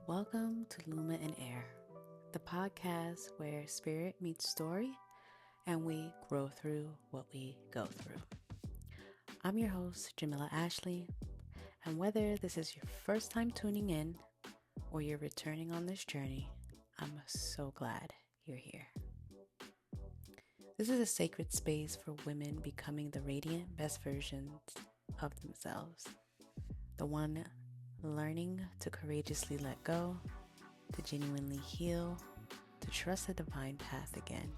Welcome to Luma Air, the podcast where spirit meets story and we grow through what we go through. I'm your host, Jamila Ashley, and whether this is your first time tuning in or you're returning on this journey, I'm so glad you're here. This is a sacred space for women becoming the radiant best versions of themselves, the one learning to courageously let go, to genuinely heal, to trust the divine path again,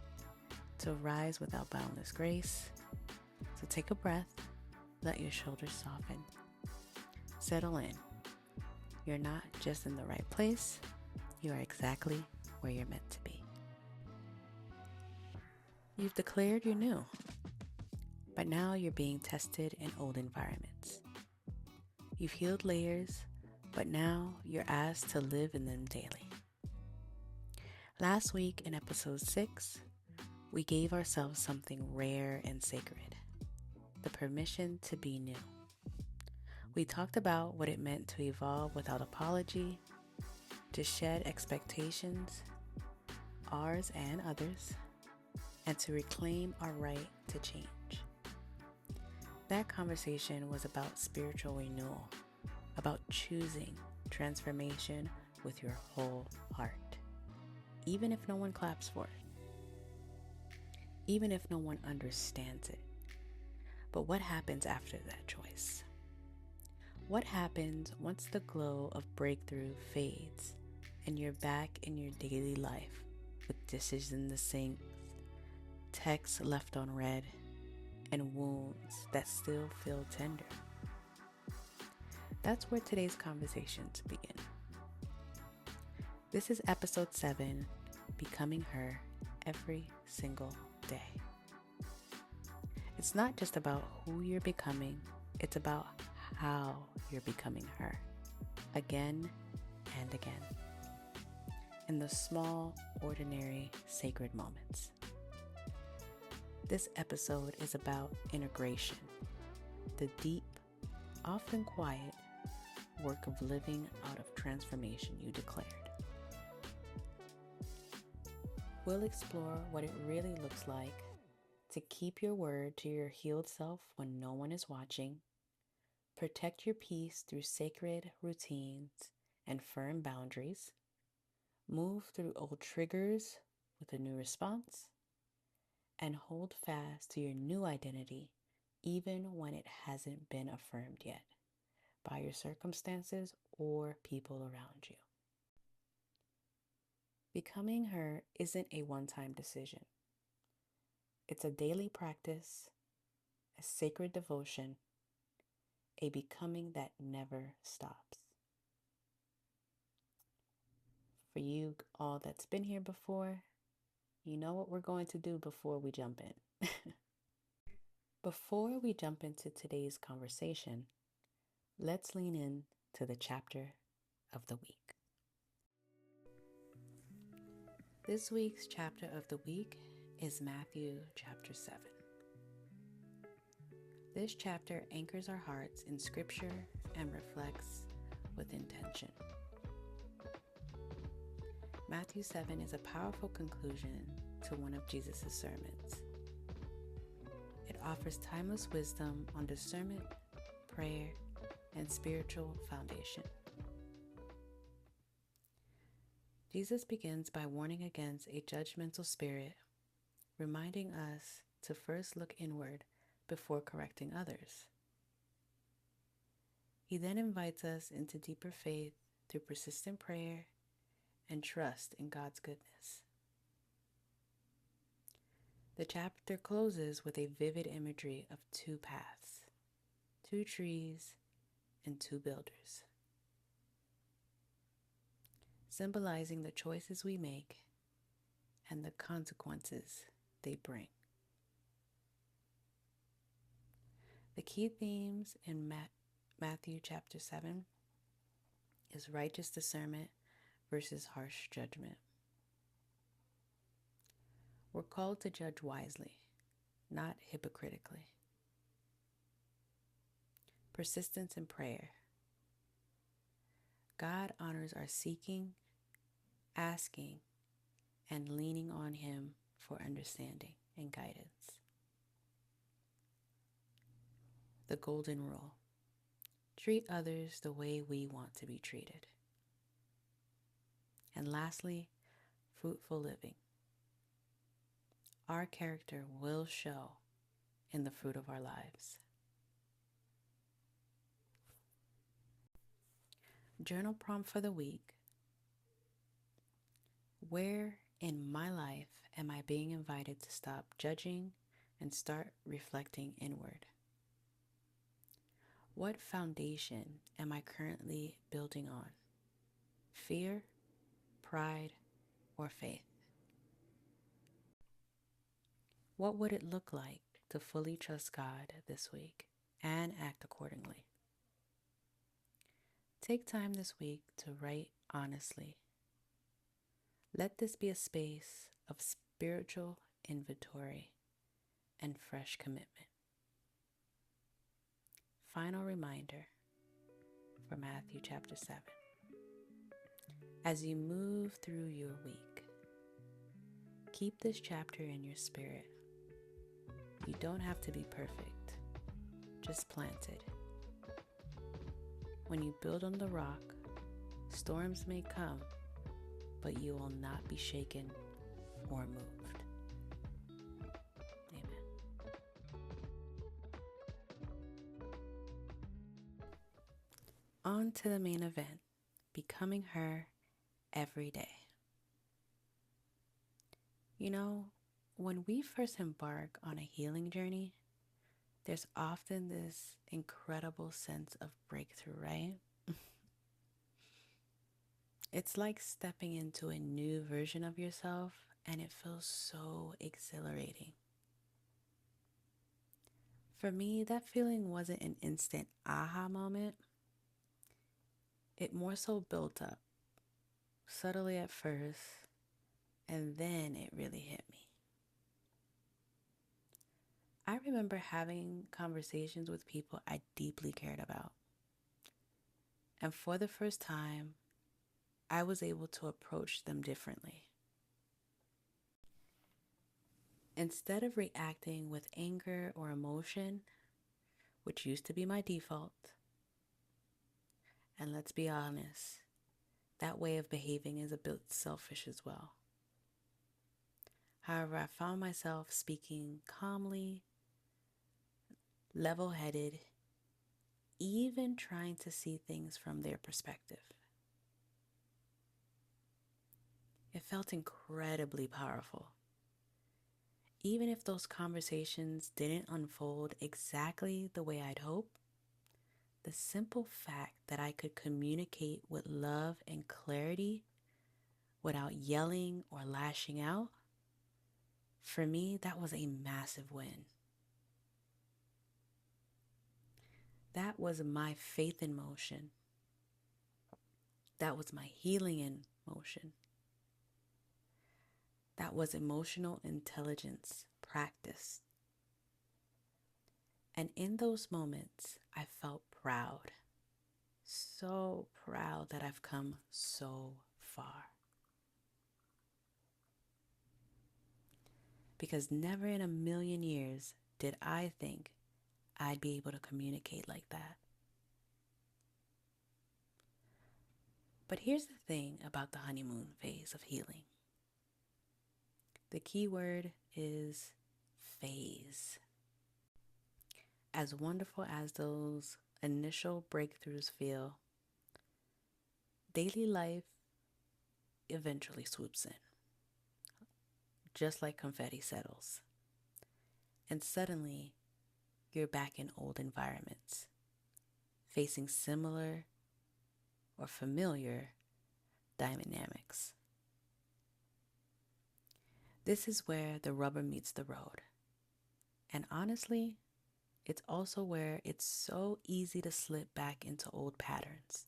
to rise without boundless grace. So take a breath, let your shoulders soften, settle in. You're not just in the right place, you are exactly where you're meant to be. You've declared you're new, but now you're being tested in old environments. You've healed layers, but now you're asked to live in them daily. Last week in episode 6, we gave ourselves something rare and sacred, the permission to be new. We talked about what it meant to evolve without apology, to shed expectations, ours and others, and to reclaim our right to change. That conversation was about spiritual renewal, about choosing transformation with your whole heart, even if no one claps for it, even if no one understands it. But what happens after that choice? What happens once the glow of breakthrough fades and you're back in your daily life with dishes in the sink, texts left unread, and wounds that still feel tender? That's where today's conversations begin. This is episode 7, Becoming Her Every Single Day. It's not just about who you're becoming, it's about how you're becoming her, again and again, in the small, ordinary, sacred moments. This episode is about integration, the deep, often quiet work of living out of transformation you declared. We'll explore what it really looks like to keep your word to your healed self when no one is watching, protect your peace through sacred routines and firm boundaries, move through old triggers with a new response, and hold fast to your new identity even when it hasn't been affirmed yet by your circumstances or people around you. Becoming her isn't a one-time decision. It's a daily practice, a sacred devotion, a becoming that never stops. For you all that's been here before, you know what we're going to do before we jump in. Before we jump into today's conversation, let's lean in to the chapter of the week. This week's chapter of the week is Matthew chapter 7. This chapter anchors our hearts in scripture and reflects with intention. Matthew 7 is a powerful conclusion to one of Jesus' sermons. It offers timeless wisdom on discernment, prayer, and spiritual foundation. Jesus begins by warning against a judgmental spirit, reminding us to first look inward before correcting others. He then invites us into deeper faith through persistent prayer and trust in God's goodness. The chapter closes with a vivid imagery of 2 paths, 2 trees, and 2 builders, symbolizing the choices we make and the consequences they bring. The key themes in Matthew chapter 7 is righteous discernment versus harsh judgment. We're called to judge wisely, not hypocritically. Persistence in prayer. God honors our seeking, asking, and leaning on Him for understanding and guidance. The golden rule: treat others the way we want to be treated. And lastly, fruitful living. Our character will show in the fruit of our lives. Journal prompt for the week: where in my life am I being invited to stop judging and start reflecting inward? What foundation am I currently building on? Fear, pride, or faith? What would it look like to fully trust God this week and act accordingly? Take time this week to write honestly. Let this be a space of spiritual inventory and fresh commitment. Final reminder for Matthew chapter 7. As you move through your week, keep this chapter in your spirit. You don't have to be perfect, just planted. When you build on the rock, storms may come, but you will not be shaken or moved. Amen. On to the main event, becoming her every day. You know, when we first embark on a healing journey, there's often this incredible sense of breakthrough, right? It's like stepping into a new version of yourself, and it feels so exhilarating. For me, that feeling wasn't an instant aha moment. It more so built up, subtly at first, and then it really hit me. I remember having conversations with people I deeply cared about. And for the first time, I was able to approach them differently. Instead of reacting with anger or emotion, which used to be my default, and let's be honest, that way of behaving is a bit selfish as well. However, I found myself speaking calmly, level-headed, even trying to see things from their perspective. It felt incredibly powerful. Even if those conversations didn't unfold exactly the way I'd hoped, the simple fact that I could communicate with love and clarity without yelling or lashing out, for me, that was a massive win. That was my faith in motion. That was my healing in motion. That was emotional intelligence practiced. And in those moments, I felt proud. So proud that I've come so far. Because never in a million years did I think I'd be able to communicate like that. But here's the thing about the honeymoon phase of healing. The key word is phase. As wonderful as those initial breakthroughs feel, daily life eventually swoops in, just like confetti settles. And suddenly, you're back in old environments, facing similar or familiar dynamics. This is where the rubber meets the road. And honestly, it's also where it's so easy to slip back into old patterns,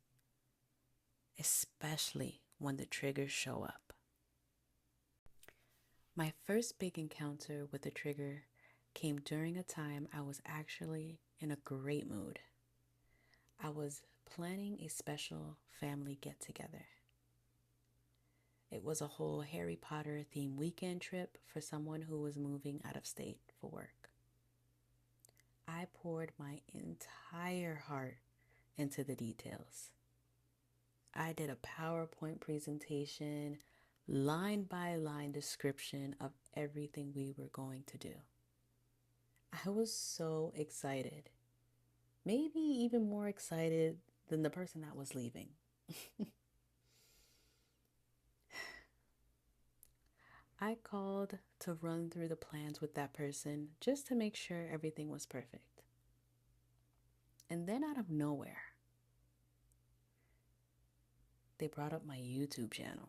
especially when the triggers show up. My first big encounter with the trigger came during a time I was actually in a great mood. I was planning a special family get together. It was a whole Harry Potter themed weekend trip for someone who was moving out of state for work. I poured my entire heart into the details. I did a PowerPoint presentation, line by line description of everything we were going to do. I was so excited, maybe even more excited than the person that was leaving. I called to run through the plans with that person just to make sure everything was perfect. And then out of nowhere, they brought up my YouTube channel.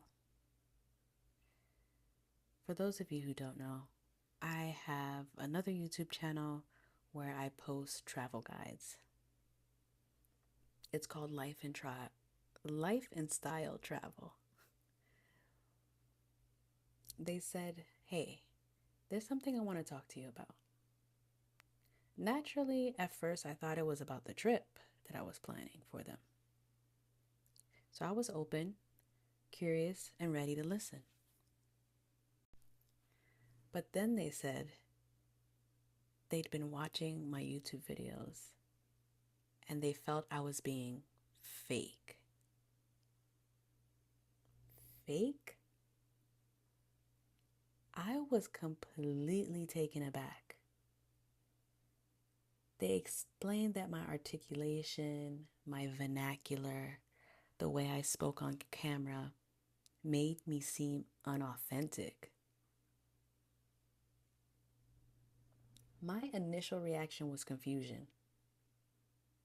For those of you who don't know, I have another YouTube channel where I post travel guides. It's called Life and Style Travel. They said, "Hey, there's something I want to talk to you about." Naturally, at first I thought it was about the trip that I was planning for them. So I was open, curious, and ready to listen. But then they said they'd been watching my YouTube videos and they felt I was being fake. Fake? I was completely taken aback. They explained that my articulation, my vernacular, the way I spoke on camera made me seem unauthentic. My initial reaction was confusion.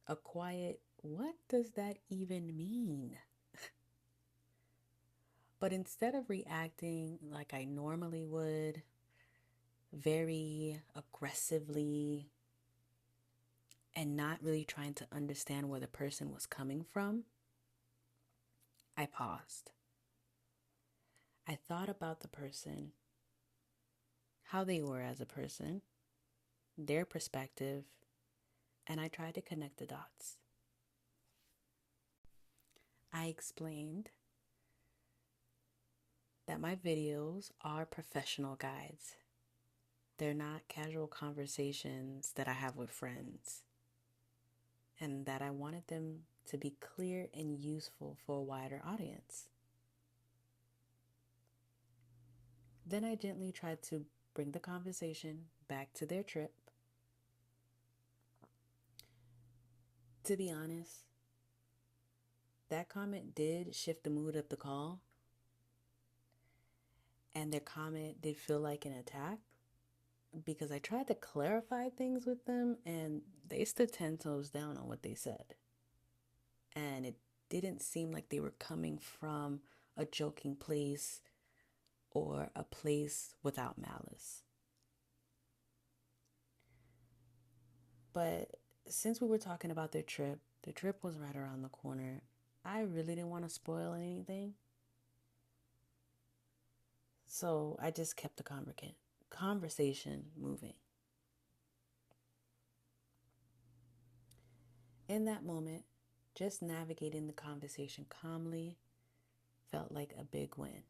A quiet, what does that even mean? But instead of reacting like I normally would, very aggressively, and not really trying to understand where the person was coming from, I paused. I thought about the person, how they were as a person, their perspective, and I tried to connect the dots. I explained that my videos are professional guides. They're not casual conversations that I have with friends, and that I wanted them to be clear and useful for a wider audience. Then I gently tried to bring the conversation back to their trip. To be honest, that comment did shift the mood of the call, and their comment did feel like an attack because I tried to clarify things with them and they stood 10 toes down on what they said. And it didn't seem like they were coming from a joking place or a place without malice. But since we were talking about the trip was right around the corner. I really didn't want to spoil anything. So I just kept the conversation moving. In that moment, just navigating the conversation calmly felt like a big win.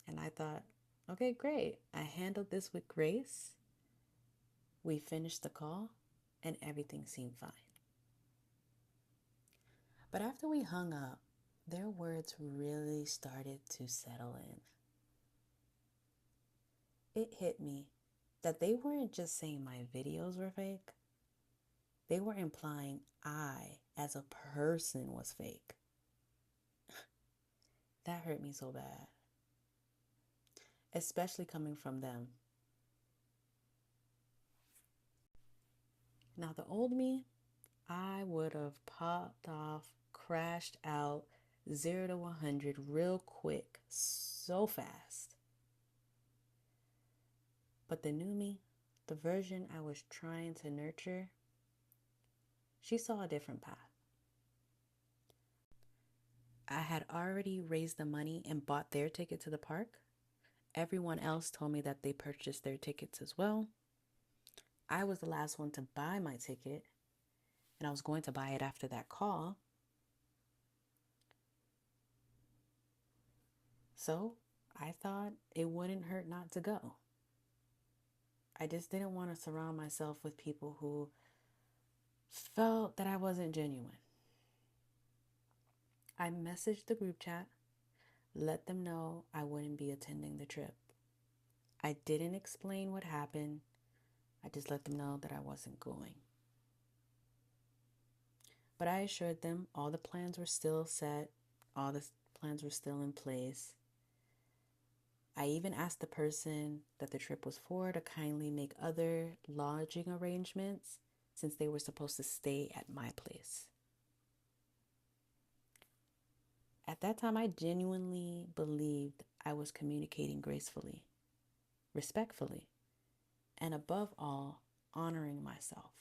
And I thought, okay, great. I handled this with grace. We finished the call and everything seemed fine. But after we hung up, their words really started to settle in. It hit me that they weren't just saying my videos were fake. They were implying I, as a person, was fake. That hurt me so bad, especially coming from them. Now, the old me, I would have popped off, crashed out, 0 to 100 real quick, so fast. But the new me, the version I was trying to nurture, she saw a different path. I had already raised the money and bought their ticket to the park. Everyone else told me that they purchased their tickets as well. I was the last one to buy my ticket, and I was going to buy it after that call. So I thought it wouldn't hurt not to go. I just didn't want to surround myself with people who felt that I wasn't genuine. I messaged the group chat, let them know I wouldn't be attending the trip. I didn't explain what happened. I just let them know that I wasn't going. But I assured them all the plans were still set, all the plans were still in place. I even asked the person that the trip was for to kindly make other lodging arrangements since they were supposed to stay at my place. At that time, I genuinely believed I was communicating gracefully, respectfully, and above all, honoring myself.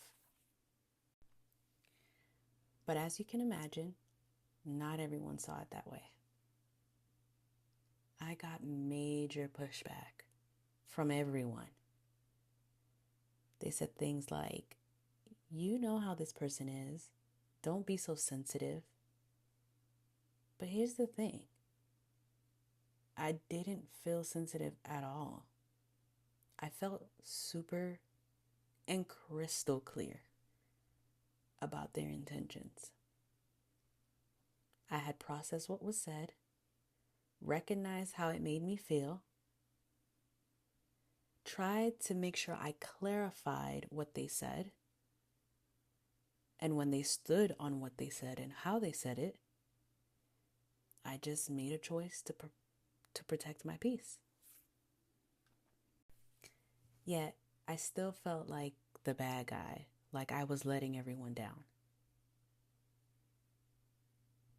But as you can imagine, not everyone saw it that way. I got major pushback from everyone. They said things like, "You know how this person is. Don't be so sensitive." But here's the thing. I didn't feel sensitive at all. I felt super and crystal clear about their intentions. I had processed what was said, recognized how it made me feel, tried to make sure I clarified what they said, and when they stood on what they said and how they said it, I just made a choice to protect my peace. Yet, I still felt like the bad guy, like I was letting everyone down.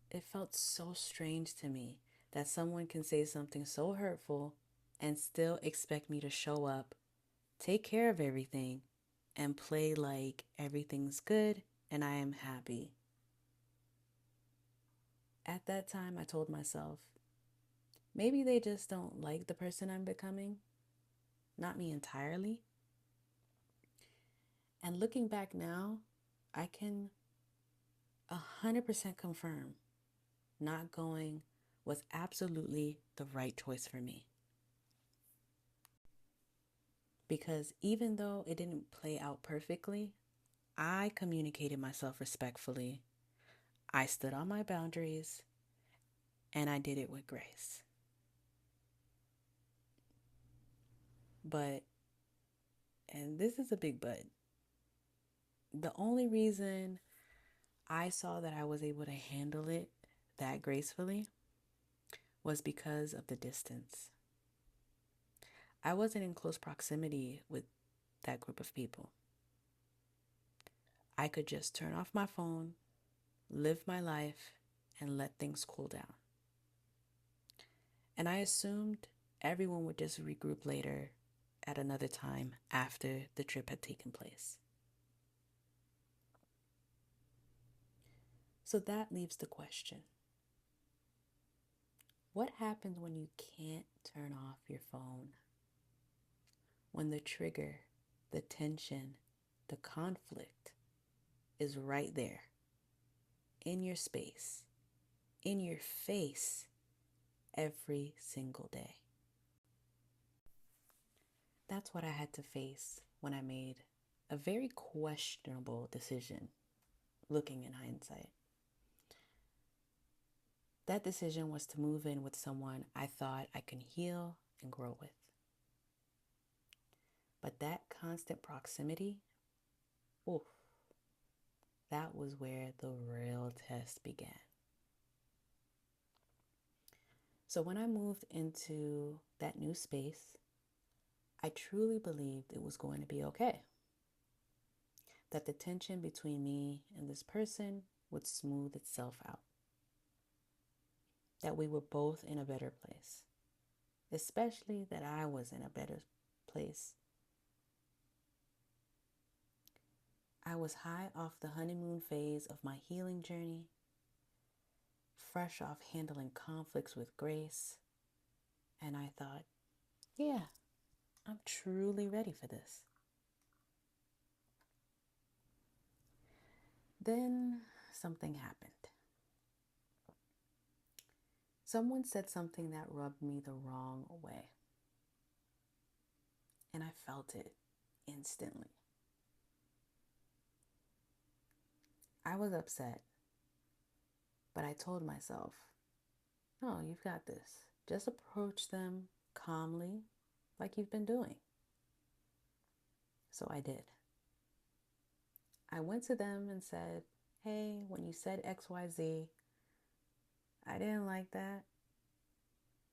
It felt so strange to me that someone can say something so hurtful and still expect me to show up, take care of everything, and play like everything's good and I am happy. At that time, I told myself, maybe they just don't like the person I'm becoming, not me entirely. And looking back now, I can 100% confirm not going was absolutely the right choice for me. Because even though it didn't play out perfectly, I communicated myself respectfully. I stood on my boundaries, and I did it with grace. But, and this is a big but, the only reason I saw that I was able to handle it that gracefully was because of the distance. I wasn't in close proximity with that group of people. I could just turn off my phone, live my life, and let things cool down. And I assumed everyone would just regroup later at another time after the trip had taken place. So that leaves the question. What happens when you can't turn off your phone? When the trigger, the tension, the conflict is right there, in your space, in your face, every single day. That's what I had to face when I made a very questionable decision, looking in hindsight. That decision was to move in with someone I thought I could heal and grow with. But that constant proximity, oof, that was where the real test began. So when I moved into that new space, I truly believed it was going to be okay. That the tension between me and this person would smooth itself out. That we were both in a better place. Especially that I was in a better place. I was high off the honeymoon phase of my healing journey, fresh off handling conflicts with grace, and I thought, yeah, I'm truly ready for this. Then something happened. Someone said something that rubbed me the wrong way. And I felt it instantly. I was upset, but I told myself, no, you've got this. Just approach them calmly like you've been doing. So I did. I went to them and said, hey, when you said XYZ, I didn't like that.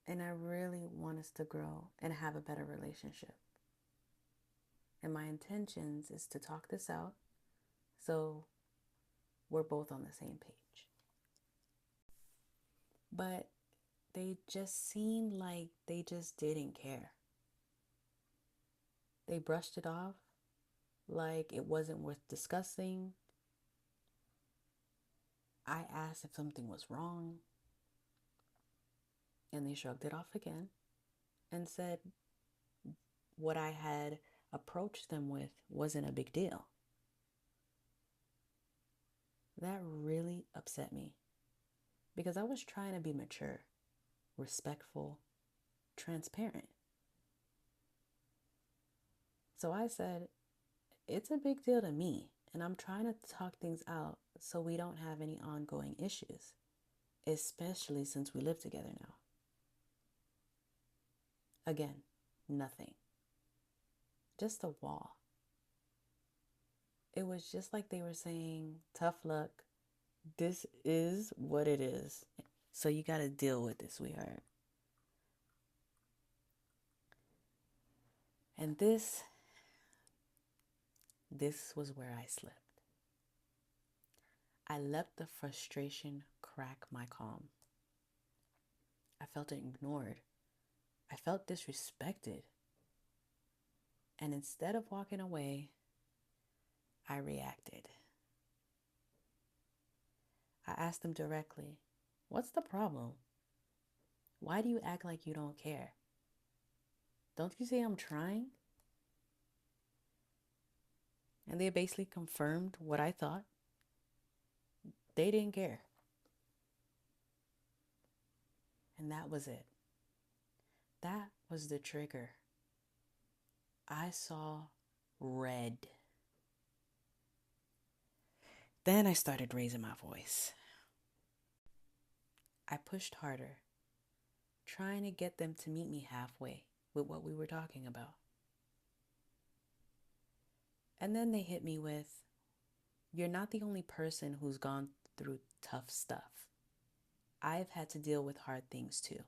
And I really want us to grow and have a better relationship. And my intentions is to talk this out so we're both on the same page. But they just seemed like they just didn't care. They brushed it off like it wasn't worth discussing. I asked if something was wrong, and they shrugged it off again and said what I had approached them with wasn't a big deal. That really upset me because I was trying to be mature, respectful, transparent. So I said, it's a big deal to me, and I'm trying to talk things out so we don't have any ongoing issues, especially since we live together now. Again, nothing. Just a wall. It was just like they were saying, tough luck. This is what it is. So you got to deal with it, sweetheart. And this was where I slipped. I let the frustration crack my calm. I felt ignored. I felt disrespected. And instead of walking away, I reacted. I asked them directly, what's the problem? Why do you act like you don't care? Don't you see I'm trying? And they basically confirmed what I thought. They didn't care. And that was it. That was the trigger. I saw red. Then I started raising my voice. I pushed harder, trying to get them to meet me halfway with what we were talking about. And then they hit me with, you're not the only person who's gone through tough stuff. I've had to deal with hard things too.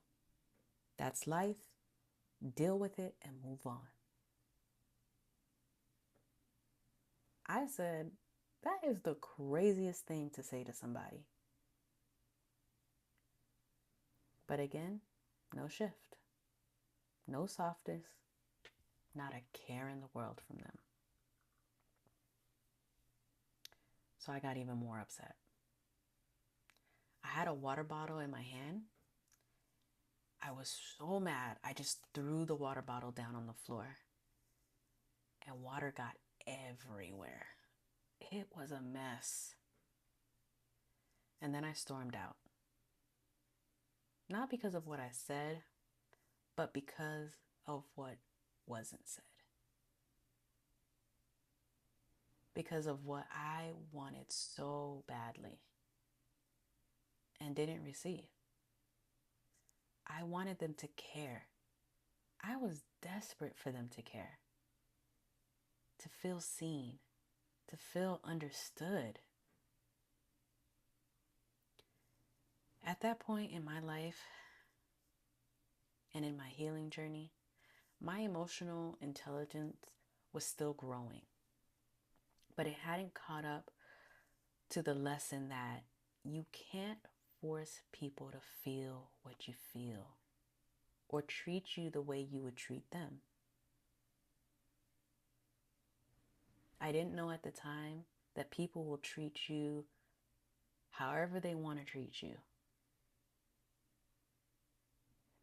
That's life. Deal with it and move on. I said, that is the craziest thing to say to somebody. But again, no shift, no softness, not a care in the world from them. So I got even more upset. I had a water bottle in my hand. I was so mad, I just threw the water bottle down on the floor. And water got everywhere. It was a mess. And then I stormed out. Not because of what I said, but because of what wasn't said. Because of what I wanted so badly and didn't receive. I wanted them to care. I was desperate for them to care. To feel seen. To feel understood. At that point in my life and in my healing journey, my emotional intelligence was still growing. But it hadn't caught up to the lesson that you can't force people to feel what you feel or treat you the way you would treat them. I didn't know at the time that people will treat you however they want to treat you.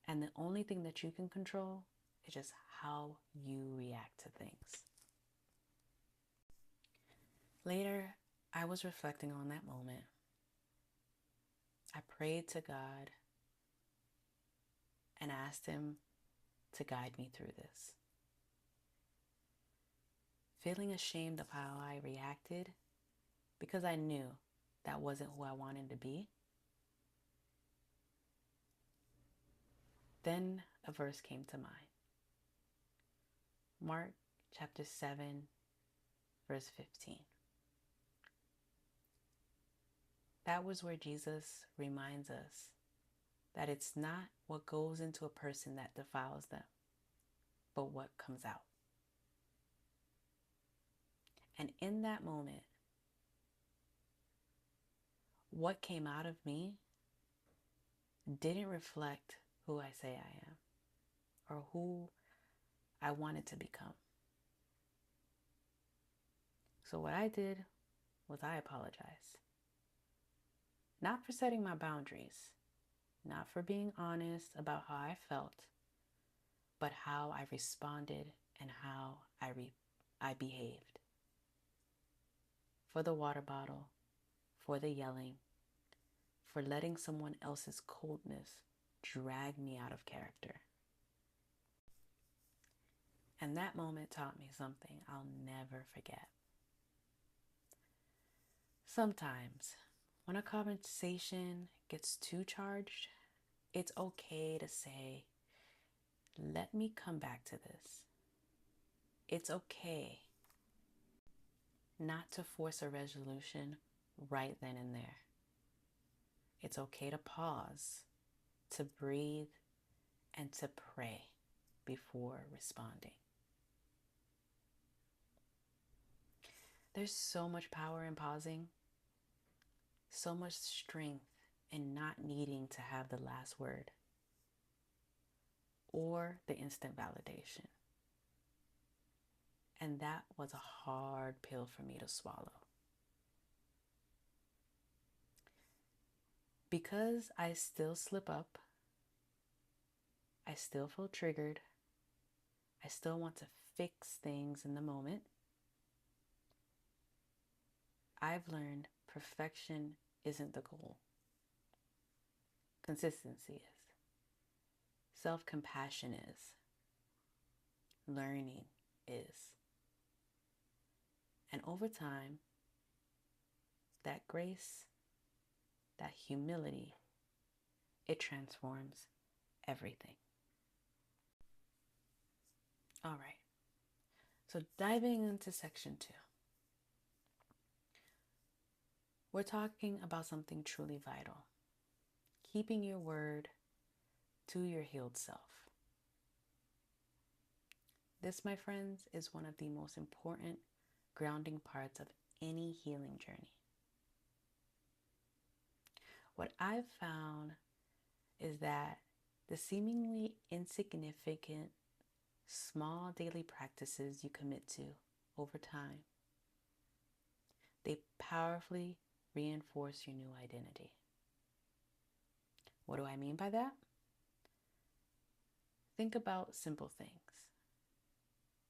And the only thing that you can control is just how you react to things. Later, I was reflecting on that moment. I prayed to God and asked Him to guide me through this. Feeling ashamed of how I reacted because I knew that wasn't who I wanted to be. Then a verse came to mind. Mark chapter 7, verse 15. That was where Jesus reminds us that it's not what goes into a person that defiles them, but what comes out. And in that moment, what came out of me didn't reflect who I say I am or who I wanted to become. So what I did was I apologized. Not for setting my boundaries, not for being honest about how I felt, but how I responded and how I behaved. For the water bottle, for the yelling, for letting someone else's coldness drag me out of character. And that moment taught me something I'll never forget. Sometimes, when a conversation gets too charged, it's okay to say, let me come back to this. It's okay not to force a resolution right then and there. It's okay to pause, to breathe, and to pray before responding. There's so much power in pausing, so much strength in not needing to have the last word or the instant validation. And that was a hard pill for me to swallow. Because I still slip up, I still feel triggered, I still want to fix things in the moment, I've learned perfection isn't the goal. Consistency is. Self-compassion is. Learning is. And over time, that grace, that humility, it transforms everything. All right. So diving into section 2. We're talking about something truly vital. Keeping your word to your healed self. This, my friends, is one of the most important grounding parts of any healing journey. What I've found is that the seemingly insignificant, small daily practices you commit to over time, they powerfully reinforce your new identity. What do I mean by that? Think about simple things.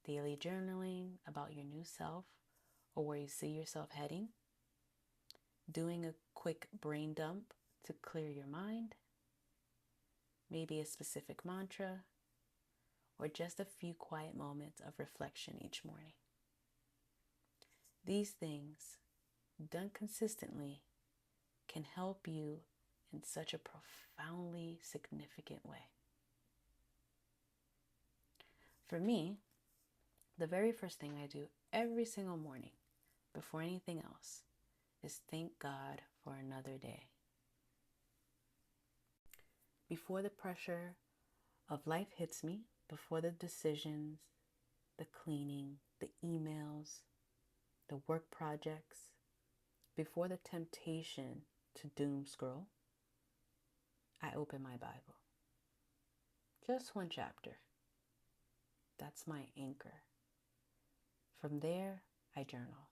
Daily journaling about your new self or where you see yourself heading. Doing a quick brain dump to clear your mind. Maybe a specific mantra or just a few quiet moments of reflection each morning. These things, done consistently, can help you in such a profoundly significant way. For me, the very first thing I do every single morning before anything else is thank God for another day. Before the pressure of life hits me, before the decisions, the cleaning, the emails, the work projects, before the temptation to doom scroll, I open my Bible. Just one chapter. That's my anchor. From there, I journal.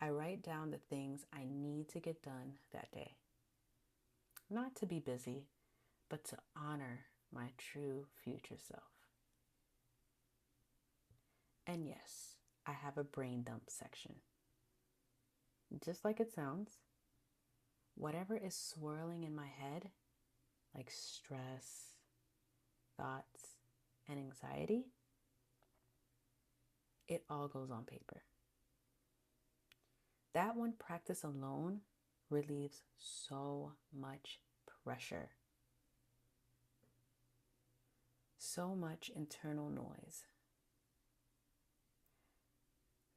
I write down the things I need to get done that day. Not to be busy, but to honor my true future self. And yes, I have a brain dump section. just like it sounds, whatever is swirling in my head, like stress, thoughts, and anxiety, it all goes on paper. That one practice alone relieves so much pressure, so much internal noise.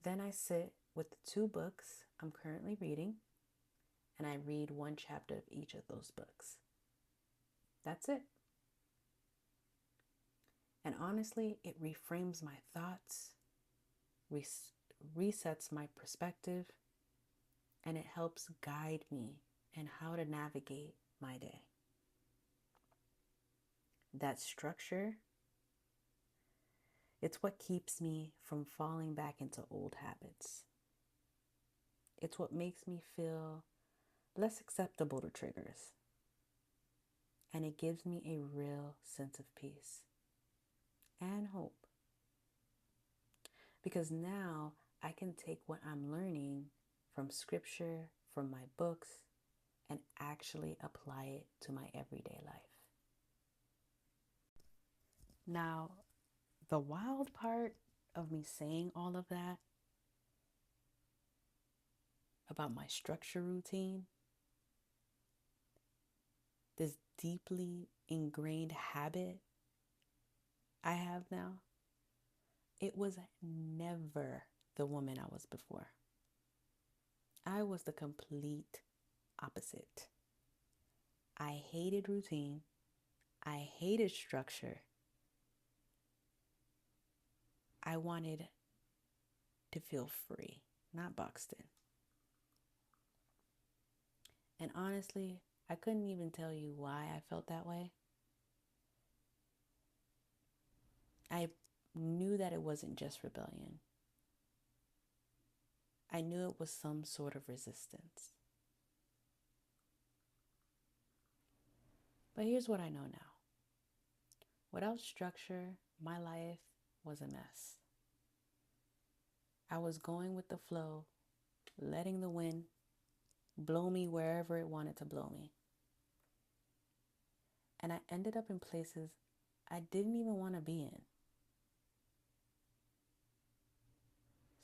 Then I sit with the 2 books I'm currently reading, and I read 1 chapter of each of those books. That's it. And honestly, it reframes my thoughts, resets my perspective, and it helps guide me in how to navigate my day. That structure, it's what keeps me from falling back into old habits. It's what makes me feel less acceptable to triggers. And it gives me a real sense of peace and hope. Because now I can take what I'm learning from scripture, from my books, and actually apply it to my everyday life. Now, the wild part of me saying all of that about my structure routine, this deeply ingrained habit I have now, it was never the woman I was before. I was the complete opposite. I hated routine. I hated structure. I wanted to feel free, not boxed in. And honestly, I couldn't even tell you why I felt that way. I knew that it wasn't just rebellion. I knew it was some sort of resistance. But here's what I know now. Without structure, my life was a mess. I was going with the flow, letting the wind blow me wherever it wanted to blow me. And I ended up in places I didn't even want to be in.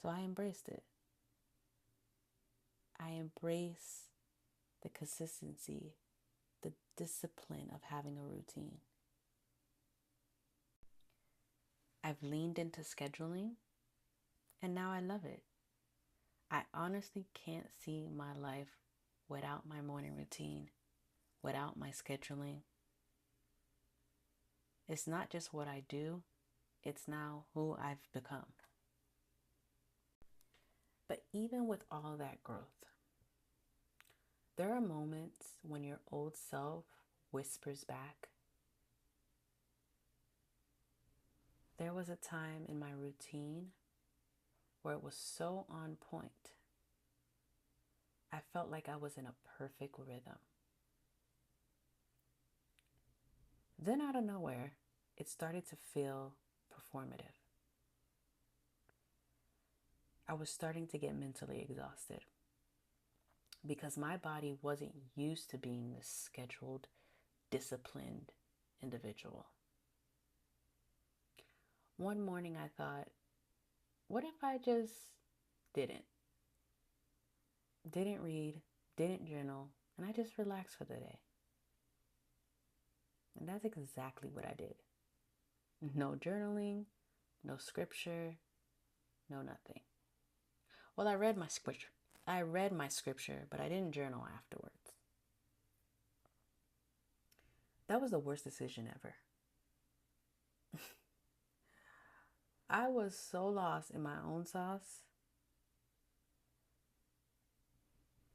So I embraced it. I embrace the consistency, the discipline of having a routine. I've leaned into scheduling, and now I love it. I honestly can't see my life without my morning routine, without my scheduling. It's not just what I do, it's now who I've become. But even with all that growth, there are moments when your old self whispers back. There was a time in my routine where it was so on point. I felt like I was in a perfect rhythm. Then out of nowhere, it started to feel performative. I was starting to get mentally exhausted because my body wasn't used to being this scheduled, disciplined individual. One morning I thought, what if I just didn't read, didn't journal, and I just relaxed for the day? And that's exactly what I did. No journaling, no scripture, no nothing. Well, I read my scripture. But I didn't journal afterwards. That was the worst decision ever. I was so lost in my own sauce.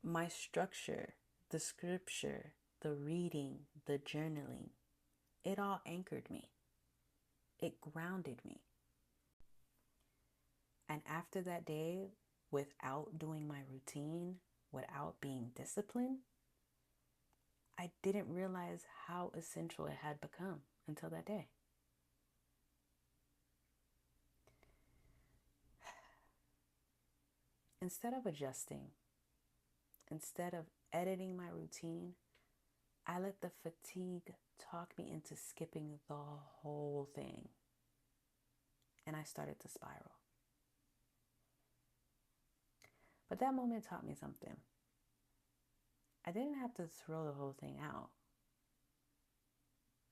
My structure, the scripture, the reading, the journaling, it all anchored me. It grounded me. And after that day, without doing my routine, without being disciplined, I didn't realize how essential it had become until that day. Instead of adjusting, Instead of editing my routine, I let the fatigue talk me into skipping the whole thing. And I started to spiral. But that moment taught me something. I didn't have to throw the whole thing out.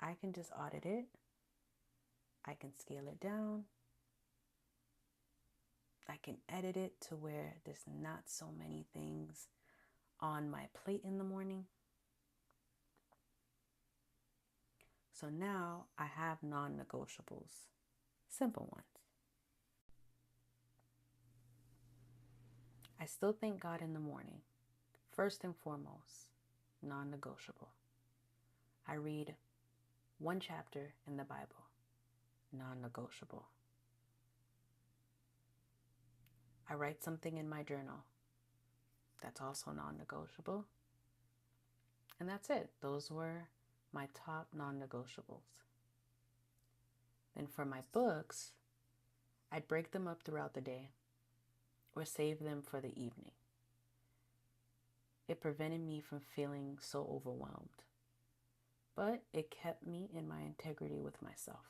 I can just audit it. I can scale it down. I can edit it to where there's not so many things on my plate in the morning. So now I have non-negotiables, simple ones. I still thank God in the morning, first and foremost, non-negotiable. I read one chapter in the Bible, non-negotiable. I write something in my journal, that's also non-negotiable. And that's it. Those were my top non-negotiables. Then for my books, I'd break them up throughout the day or save them for the evening. It prevented me from feeling so overwhelmed, but it kept me in my integrity with myself.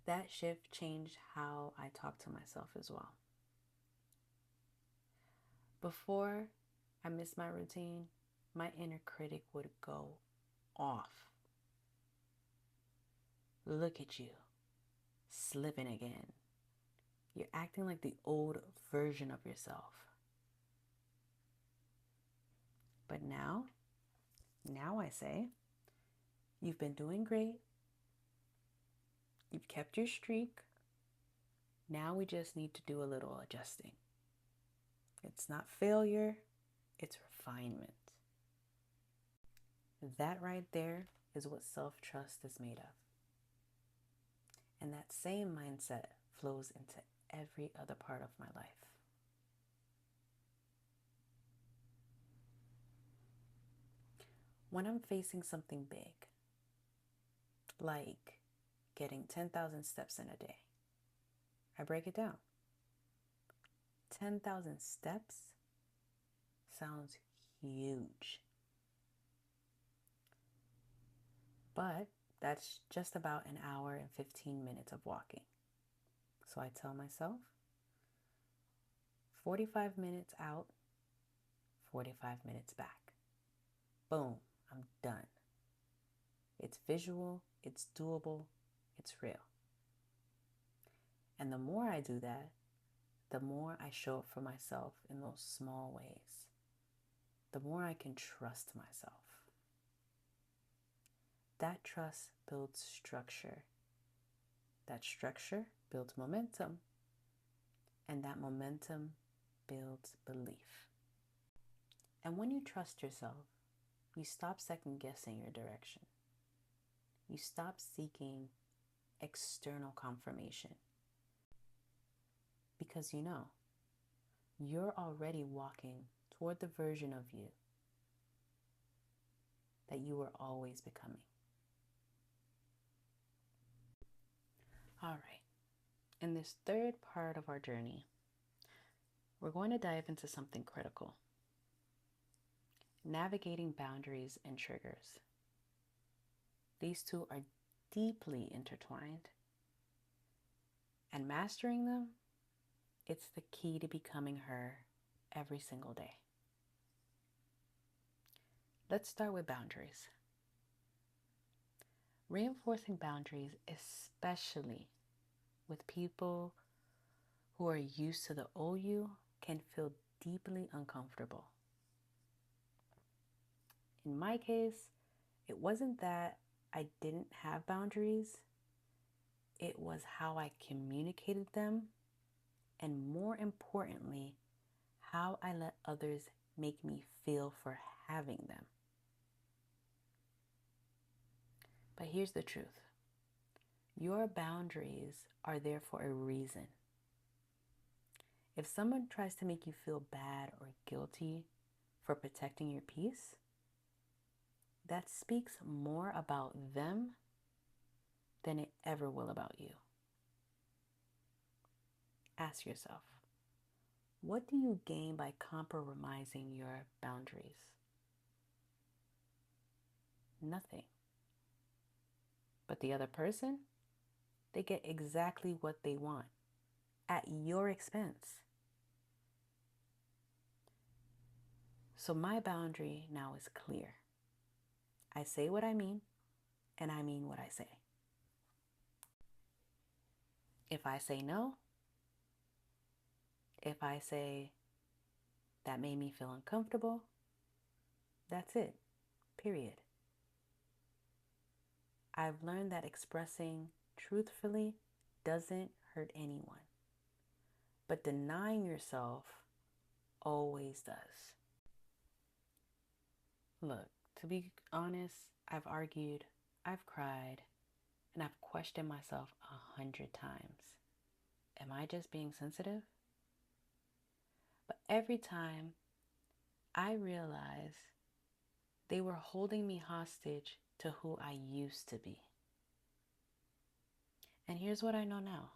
That shift changed how I talk to myself as well. Before I missed my routine, my inner critic would go off. Look at you, slipping again. You're acting like the old version of yourself. But now I say, you've been doing great. You've kept your streak. Now we just need to do a little adjusting. It's not failure, it's refinement. That right there is what self-trust is made of. And that same mindset flows into every other part of my life. When I'm facing something big, like getting 10,000 steps in a day, I break it down. 10,000 steps sounds huge. But that's just about an hour and 15 minutes of walking. So I tell myself, 45 minutes out, 45 minutes back. Boom, I'm done. It's visual, it's doable, it's real. And the more I do that, the more I show up for myself in those small ways. The more I can trust myself. That trust builds structure. That structure builds momentum. And that momentum builds belief. And when you trust yourself, you stop second guessing your direction. You stop seeking external confirmation. Because you know, you're already walking toward the version of you that you were always becoming. All right, in this third part of our journey, we're going to dive into something critical. Navigating boundaries and triggers. These two are deeply intertwined. And mastering them, it's the key to becoming her every single day. Let's start with boundaries. Reinforcing boundaries, especially with people who are used to the old you, can feel deeply uncomfortable. In my case, it wasn't that I didn't have boundaries. It was how I communicated them, and more importantly, how I let others make me feel for having them. But here's the truth. Your boundaries are there for a reason. If someone tries to make you feel bad or guilty for protecting your peace, that speaks more about them than it ever will about you. Ask yourself, What do you gain by compromising your boundaries? Nothing. But the other person, they get exactly what they want at your expense. So my boundary now is clear. I say what I mean, and I mean what I say. If I say no, if I say that made me feel uncomfortable, that's it. Period. I've learned that expressing truthfully doesn't hurt anyone, but denying yourself always does. Look, to be honest, I've argued, I've cried, and I've questioned myself 100 times. Am I just being sensitive? But every time I realize they were holding me hostage to who I used to be. And here's what I know now.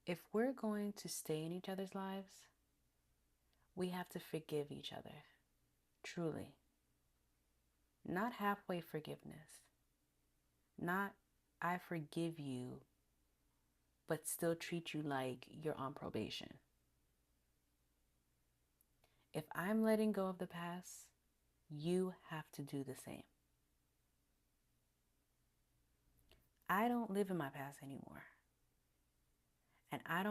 If we're going to stay in each other's lives, we have to forgive each other. Truly. Not halfway forgiveness. Not, I forgive you, but still treat you like you're on probation. If I'm letting go of the past, you have to do the same. I don't live in my past anymore. And I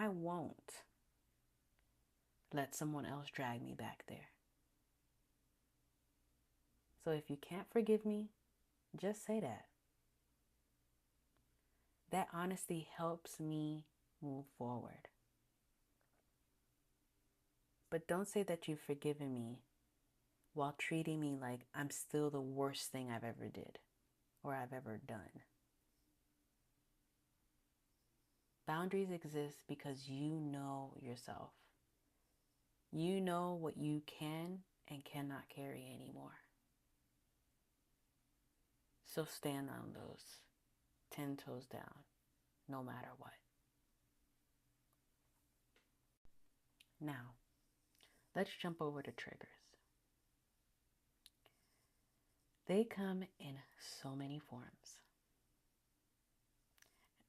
won't let someone else drag me back there. So if you can't forgive me, just say that. That honesty helps me move forward. But don't say that you've forgiven me while treating me like I'm still the worst thing I've ever did or I've ever done. Boundaries exist because you know yourself. You know what you can and cannot carry anymore. So stand on those 10 toes down, no matter what. Now, let's jump over to triggers. They come in so many forms.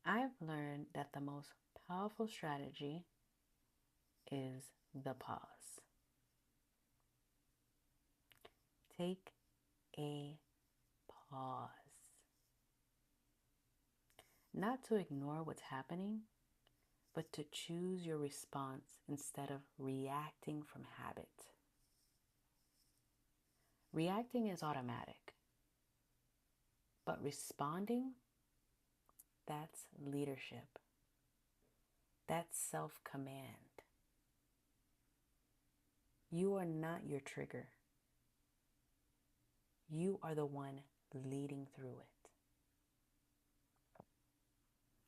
I've learned that the most powerful strategy is the pause. Take a pause. Not to ignore what's happening, but to choose your response instead of reacting from habit. Reacting is automatic, but responding, that's leadership. That's self-command. You are not your trigger. You are the one leading through it.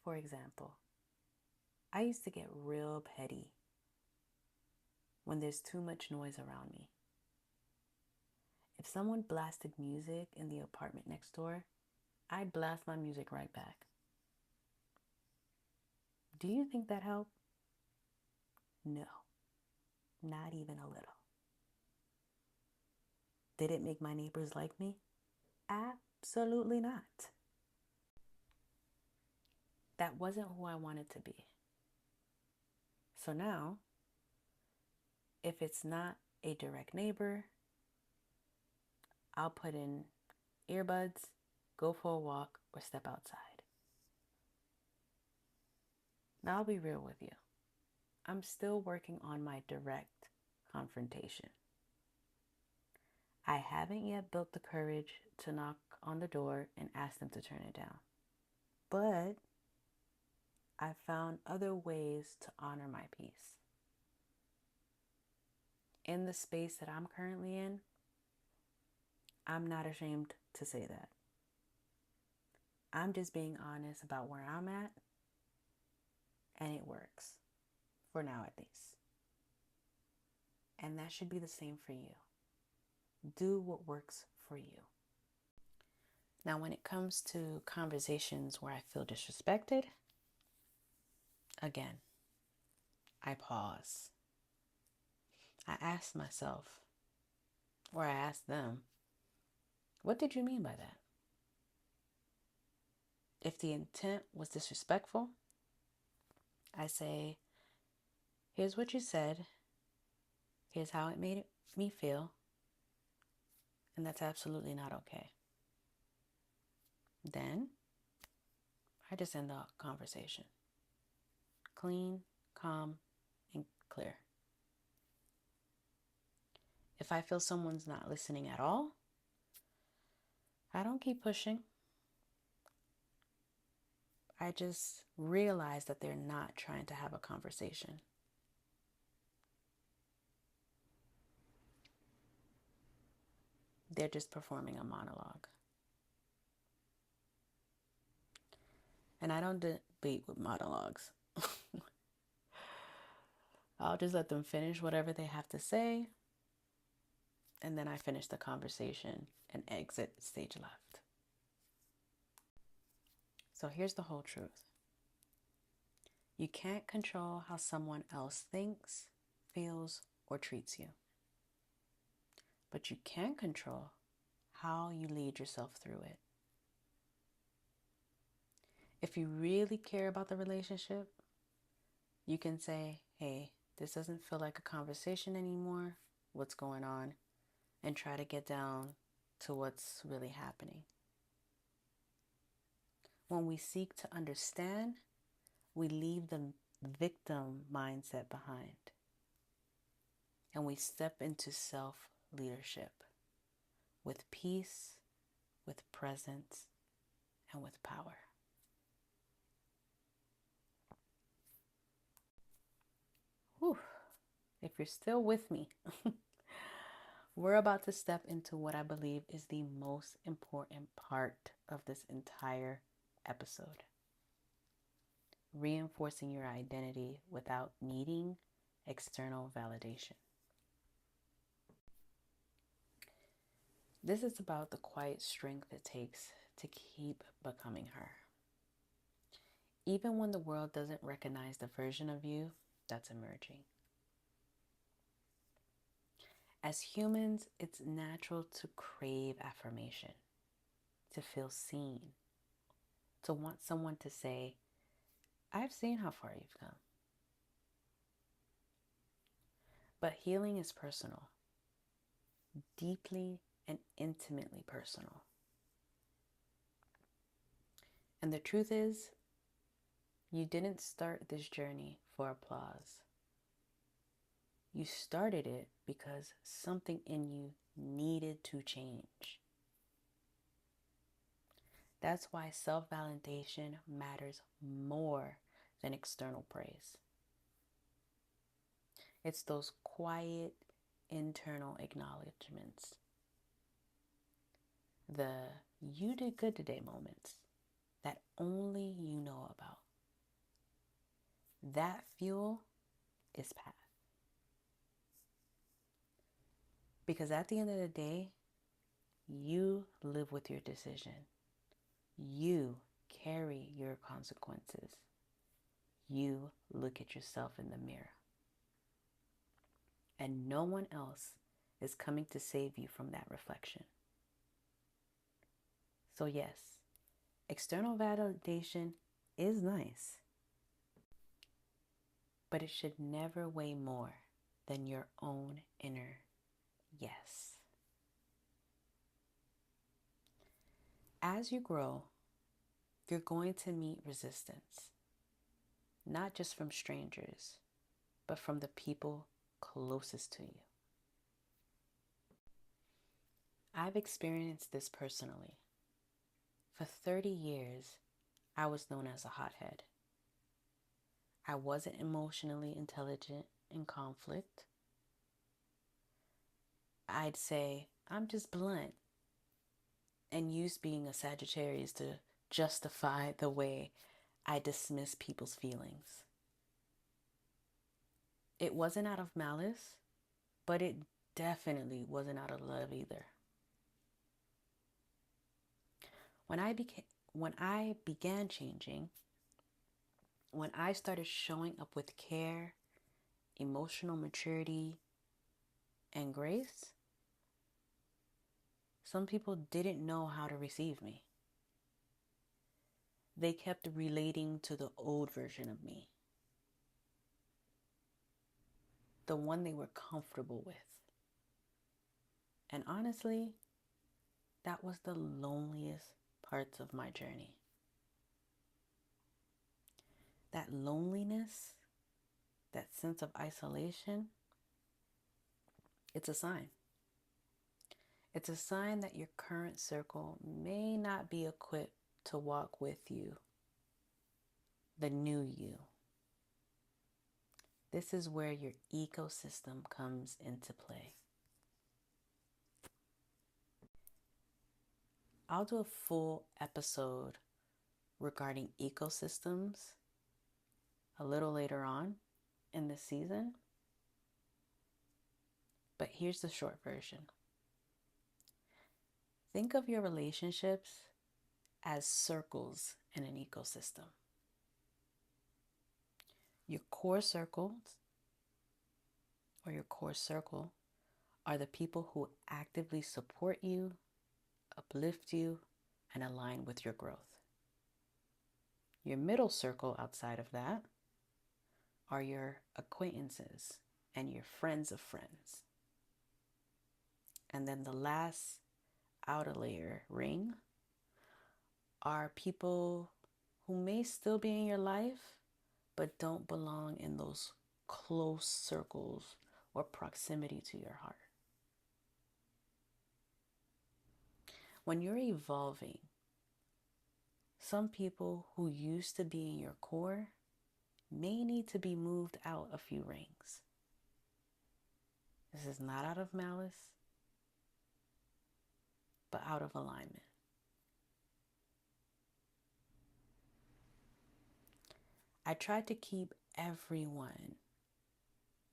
For example, I used to get real petty when there's too much noise around me. If someone blasted music in the apartment next door, I'd blast my music right back. Do you think that helped? No, not even a little. Did it make my neighbors like me? Absolutely not. That wasn't who I wanted to be. So now, if it's not a direct neighbor, I'll put in earbuds, go for a walk, or step outside. Now I'll be real with you. I'm still working on my direct confrontation. I haven't yet built the courage to knock on the door and ask them to turn it down. But I found other ways to honor my peace. In the space that I'm currently in, I'm not ashamed to say that. I'm just being honest about where I'm at, and it works. For now, at least. And that should be the same for you. Do what works for you. Now, when it comes to conversations where I feel disrespected, Again, I pause. I ask myself, or I ask them, what did you mean by that? If the intent was disrespectful, I say, here's what you said, here's how it made me feel, and that's absolutely not okay. Then, I just end the conversation. Clean, calm, and clear. If I feel someone's not listening at all, I don't keep pushing. I just realize that they're not trying to have a conversation. They're just performing a monologue. And I don't debate with monologues. I'll just let them finish whatever they have to say. And then I finish the conversation and exit stage left. So here's the whole truth. You can't control how someone else thinks, feels, or treats you. But you can control how you lead yourself through it. If you really care about the relationship, you can say, hey, this doesn't feel like a conversation anymore. What's going on? And try to get down to what's really happening. When we seek to understand, we leave the victim mindset behind. And we step into self-leadership with peace, with presence, and with power. Whew. If you're still with me, we're about to step into what I believe is the most important part of this entire episode. Reinforcing your identity without needing external validation. This is about the quiet strength it takes to keep becoming her. Even when the world doesn't recognize the version of you that's emerging. As humans, it's natural to crave affirmation, to feel seen, to want someone to say, I've seen how far you've come. But healing is personal, deeply and intimately personal. And the truth is, you didn't start this journey for applause. You started it because something in you needed to change. That's why self-validation matters more than external praise. It's those quiet, internal acknowledgments. The you did good today moments that only you know about. That fuel is path. Because at the end of the day, you live with your decision. You carry your consequences. You look at yourself in the mirror. And no one else is coming to save you from that reflection. So yes, external validation is nice, but it should never weigh more than your own inner yes. As you grow, you're going to meet resistance, not just from strangers, but from the people closest to you. I've experienced this personally. For 30 years, I was known as a hothead. I wasn't emotionally intelligent in conflict. I'd say, I'm just blunt, and use being a Sagittarius to justify the way I dismiss people's feelings. It wasn't out of malice, but it definitely wasn't out of love either. When I began changing, when I started showing up with care, emotional maturity, and grace, some people didn't know how to receive me. They kept relating to the old version of me, the one they were comfortable with. And honestly, that was the loneliest parts of my journey. That loneliness, that sense of isolation, it's a sign. It's a sign that your current circle may not be equipped to walk with you, the new you. This is where your ecosystem comes into play. I'll do a full episode regarding ecosystems a little later on in the season, but here's the short version. Think of your relationships as circles in an ecosystem. Your core circles or your core circle are the people who actively support you, uplift you, and align with your growth. Your middle circle outside of that are your acquaintances and your friends of friends. And then the last outer layer ring are people who may still be in your life, but don't belong in those close circles or proximity to your heart. When you're evolving, some people who used to be in your core may need to be moved out a few rings. This is not out of malice, but out of alignment. I tried to keep everyone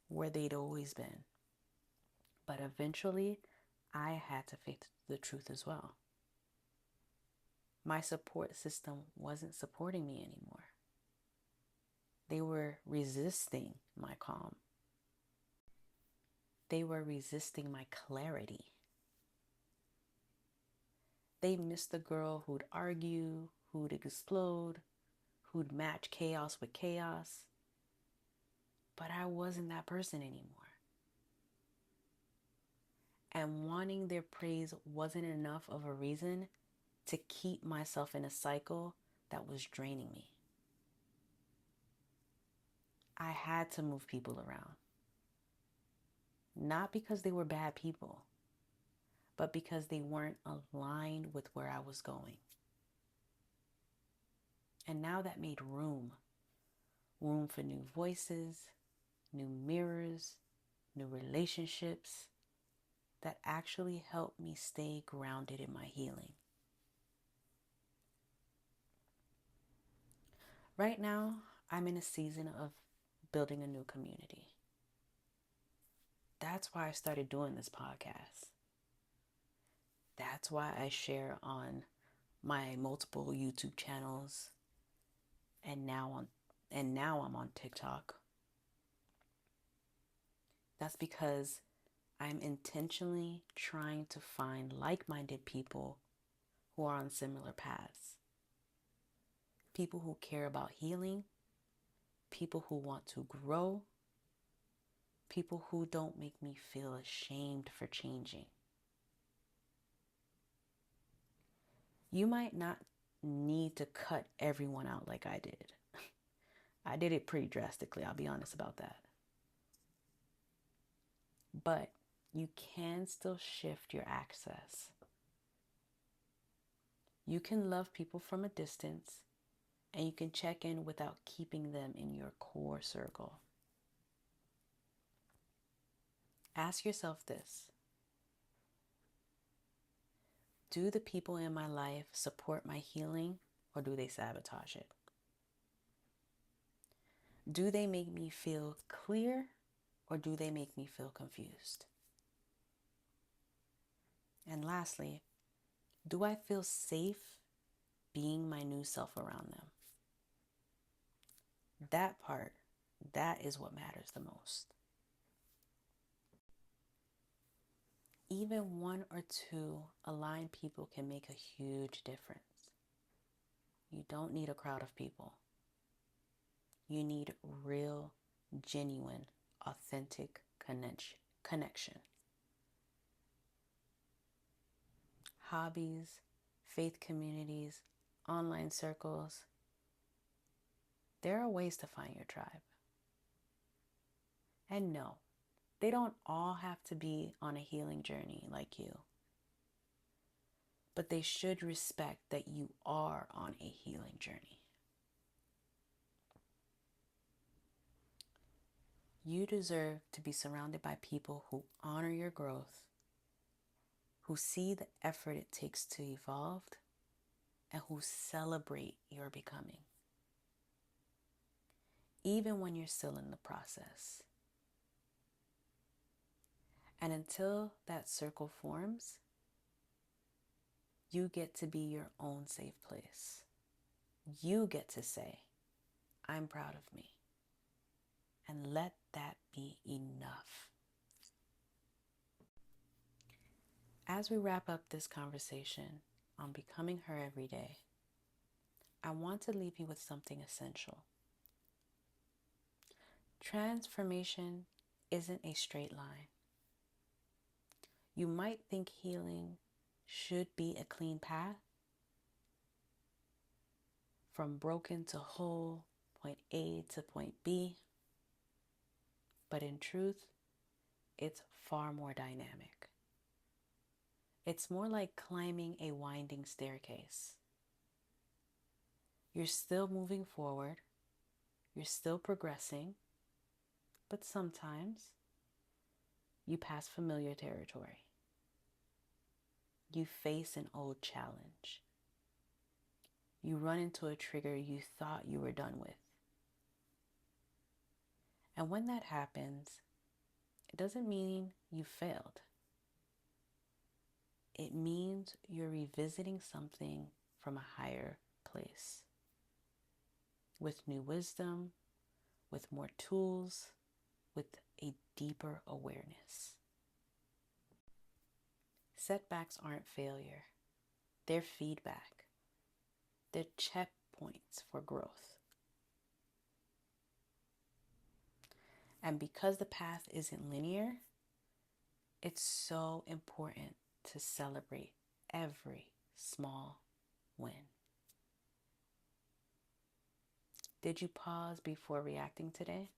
where they'd always been, but eventually I had to face the truth as well. My support system wasn't supporting me anymore. They were resisting my calm. They were resisting my clarity. They missed the girl who'd argue, who'd explode, who'd match chaos with chaos. But I wasn't that person anymore. And wanting their praise wasn't enough of a reason to keep myself in a cycle that was draining me. I had to move people around. Not because they were bad people, but because they weren't aligned with where I was going. And now that made room for new voices, new mirrors, new relationships that actually helped me stay grounded in my healing. Right now, I'm in a season of building a new community. That's why I started doing this podcast. That's why I share on my multiple YouTube channels and now I'm on TikTok. That's because I'm intentionally trying to find like-minded people who are on similar paths. People who care about healing, people who want to grow, people who don't make me feel ashamed for changing. You might not need to cut everyone out like I did. I did it pretty drastically, I'll be honest about that. But you can still shift your access. You can love people from a distance, and you can check in without keeping them in your core circle. Ask yourself this: do the people in my life support my healing, or do they sabotage it? Do they make me feel clear, or do they make me feel confused? And lastly, do I feel safe being my new self around them? That part, that is what matters the most. Even one or two aligned people can make a huge difference. You don't need a crowd of people. You need real, genuine, authentic connection. Hobbies, faith communities, online circles. There are ways to find your tribe. And no, they don't all have to be on a healing journey like you. But they should respect that you are on a healing journey. You deserve to be surrounded by people who honor your growth, who see the effort it takes to evolve, and who celebrate your becoming, even when you're still in the process. And until that circle forms, you get to be your own safe place. You get to say, I'm proud of me. And let that be enough. As we wrap up this conversation on becoming her every day, I want to leave you with something essential. Transformation isn't a straight line. You might think healing should be a clean path, from broken to whole, point A to point B, but in truth, it's far more dynamic. It's more like climbing a winding staircase. You're still moving forward, you're still progressing, but sometimes you pass familiar territory. You face an old challenge. You run into a trigger you thought you were done with. And when that happens, it doesn't mean you failed. It means you're revisiting something from a higher place, with new wisdom, with more tools, with a deeper awareness. Setbacks aren't failure. They're feedback. They're checkpoints for growth. And because the path isn't linear, it's so important to celebrate every small win. Did you pause before reacting today?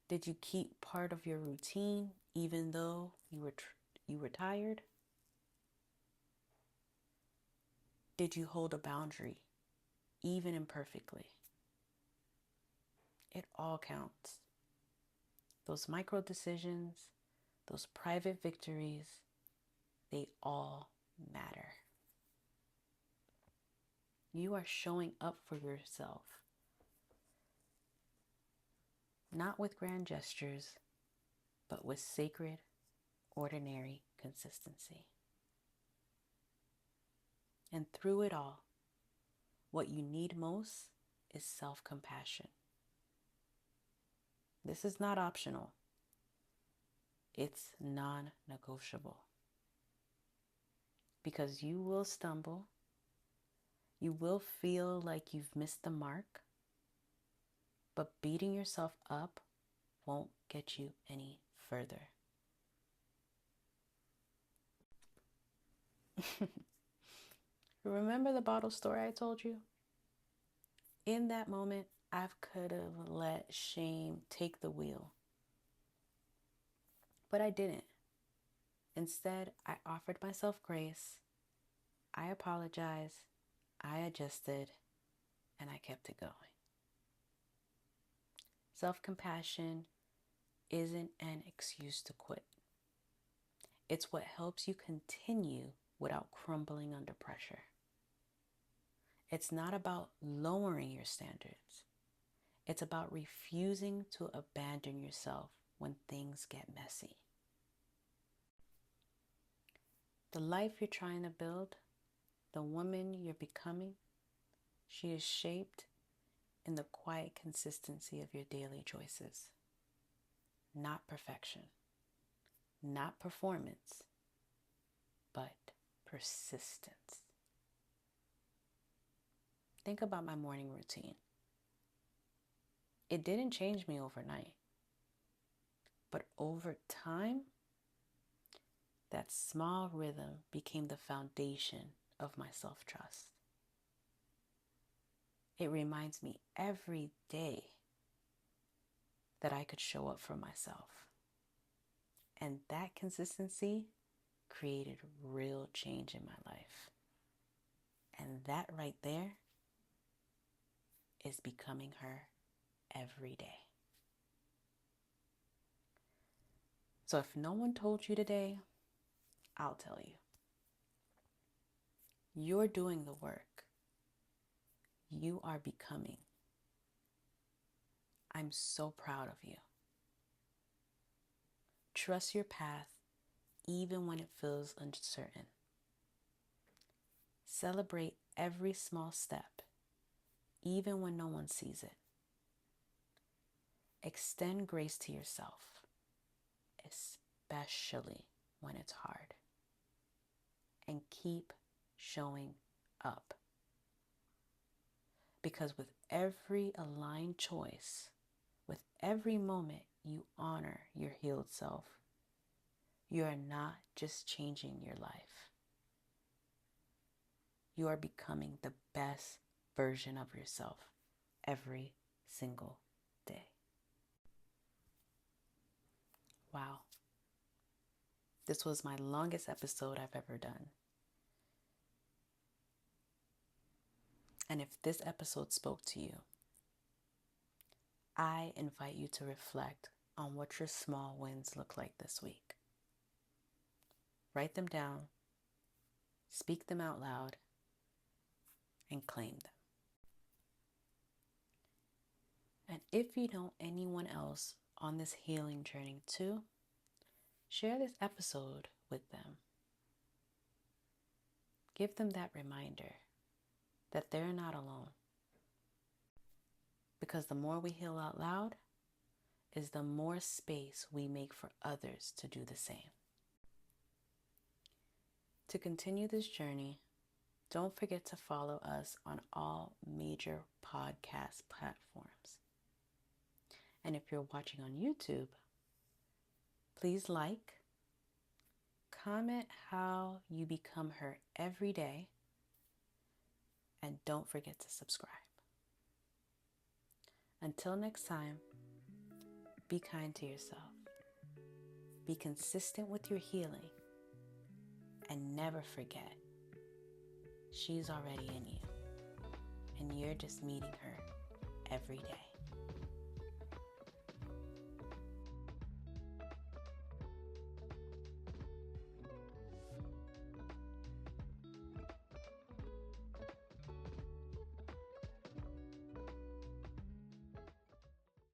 Did you keep part of your routine even though you were tired? Did you hold a boundary even imperfectly? It all counts. Those micro decisions, those private victories, they all matter. You are showing up for yourself, not with grand gestures, but with sacred, ordinary consistency. And through it all, what you need most is self-compassion. This is not optional. It's non-negotiable. Because you will stumble. You will feel like you've missed the mark. But beating yourself up won't get you any further. Remember the bottle story I told you? In that moment, I could have let shame take the wheel. But I didn't. Instead, I offered myself grace. I apologized. I adjusted. And I kept it going. Self-compassion isn't an excuse to quit. It's what helps you continue without crumbling under pressure. It's not about lowering your standards. It's about refusing to abandon yourself when things get messy. The life you're trying to build, the woman you're becoming, she is shaped in the quiet consistency of your daily choices. Not perfection, not performance, but persistence. Think about my morning routine. It didn't change me overnight, but over time, that small rhythm became the foundation of my self-trust. It reminds me every day that I could show up for myself. And that consistency created real change in my life. And that right there is becoming her every day. So if no one told you today, I'll tell you. You're doing the work. You are becoming. I'm so proud of you. Trust your path even when it feels uncertain. Celebrate every small step, even when no one sees it. Extend grace to yourself, especially when it's hard. And keep showing up. Because with every aligned choice, with every moment you honor your healed self, you are not just changing your life. You are becoming the best version of yourself every single day. Wow. This was my longest episode I've ever done. And if this episode spoke to you, I invite you to reflect on what your small wins look like this week. Write them down, speak them out loud, and claim them. And if you know anyone else on this healing journey too, share this episode with them. Give them that reminder that they're not alone. Because the more we heal out loud, is the more space we make for others to do the same. To continue this journey, don't forget to follow us on all major podcast platforms. And if you're watching on YouTube, please like, comment how you become her every day, and don't forget to subscribe. Until next time, be kind to yourself. Be consistent with your healing. And never forget, she's already in you. And you're just meeting her every day.